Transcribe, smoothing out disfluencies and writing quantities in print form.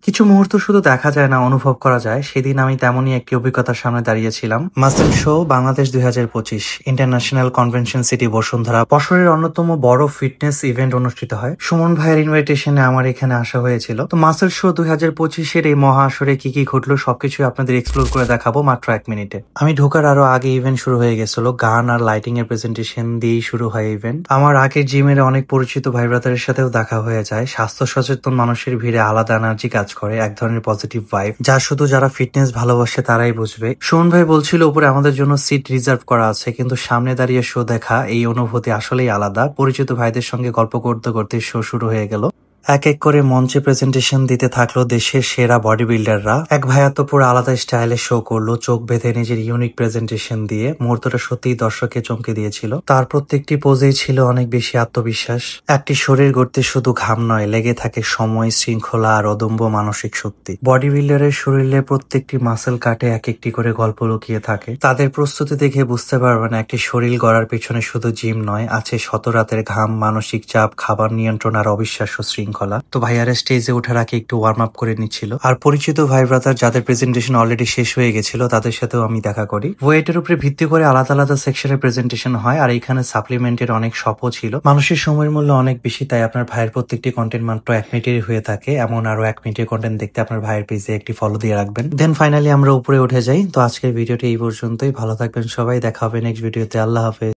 কিছু মুহূর্ত শুধু দেখা যায় না, অনুভব করা যায়। সেদিন আমি তেমনই একটি অভিজ্ঞতার সামনে দাঁড়িয়েছিলাম। Muscle show Bangladesh 2025 international convention city Bashundhara বছরের অন্যতম বড় ফিটনেস ইভেন্ট অনুষ্ঠিত হয়। সুমন ভাইয়ের ইনভাইটেশনে আমার এখানে আসা হয়েছিল। তো মাসেল শো 2025-এর এই মহা আসরে কি কি ঘটলো সবকিছু আপনাদের এক্সপ্লোর করে দেখাবো মাত্র 1 মিনিটে। আমি ঢোকার আরো আগে ইভেন্ট শুরু হয়ে গেছিল। গান আর লাইটিং এর প্রেজেন্টেশন দিয়েই শুরু হয় ইভেন্ট। আমার আগের জিমের অনেক পরিচিত ভাই ব্রাদারের সাথেও দেখা হয়ে যায়। স্বাস্থ্য সচেতন মানুষের ভিড়ে আলাদা এনার্জি কাজ করে, এক ধরনের পজিটিভ ভাইব যা শুধু যারা ফিটনেস ভালোবাসে তারাই বুঝবে। সুমন ভাই বলছিল উপরে আমাদের জন্য সিট রিজার্ভ করা আছে, কিন্তু সামনে দাঁড়িয়ে শো দেখা এই অনুভূতি আসলেই আলাদা। পরিচিত ভাইদের সঙ্গে গল্প করতে করতে শো শুরু হয়ে গেল। এক এক করে মঞ্চে প্রেজেন্টেশন দিতে থাকলো দেশের সেরা বডি বিল্ডাররা। এক ভাইয়া তো পুরো আলাদা স্টাইলে শো করলো, চোখ বেঁধে নিজের ইউনিক প্রেজেন্টেশন দিয়ে। মুহূর্তটা সত্যিই দর্শককে চমকে দিয়েছিল। তার প্রত্যেকটি পোজেই ছিল অনেক বেশি আত্মবিশ্বাস। একটি শরীর গড়তে শুধু ঘাম নয়, লেগে থাকে সময়, শৃঙ্খলা আর অদম্য মানসিক শক্তি। বডি বিল্ডারের শরীরে প্রত্যেকটি মাসেল কাটে এক একটি করে গল্প লুকিয়ে থাকে। তাদের প্রস্তুতি দেখে বুঝতে পারবেন একটি শরীর গড়ার পেছনে শুধু জিম নয়, আছে শত রাতের ঘাম, মানসিক চাপ, খাবার নিয়ন্ত্রণ আর অবিশ্বাস্য শৃঙ্খলা। তো ভাইয়ারা স্টেজে ওঠার আগে একটু ওয়ার্ম আপ করে নিচ্ছিল। আর পরিচিত ভাই ব্রাদার যাদের প্রেজেন্টেশন অলরেডি শেষ হয়ে গেছিল তাদের সাথেও আমি দেখা করি। ওয়েটের উপরে ভিত্তি করে আলাদা আলাদা সেকশনের প্রেজেন্টেশন হয়, আর এখানে সাপ্লিমেন্টের অনেক শপও ছিল। মানুষের সময়ের মূল্য অনেক বেশি, তাই আপনার ভাইয়ের প্রত্যেকটি কন্টেন্ট মাত্র 1 মিনিটের হয়ে থাকে। এমন আরো 1 মিনিটের কন্টেন্ট দেখতে আপনার ভাইয়ের পেজে একটি ফলো দিয়ে রাখবেন। দেন ফাইনালি আমরা উপরে উঠে যাই। তো আজকের ভিডিওটি এই পর্যন্তই। ভালো থাকবেন সবাই, দেখা হবে নেক্সট ভিডিওতে। আল্লাহ হাফেজ।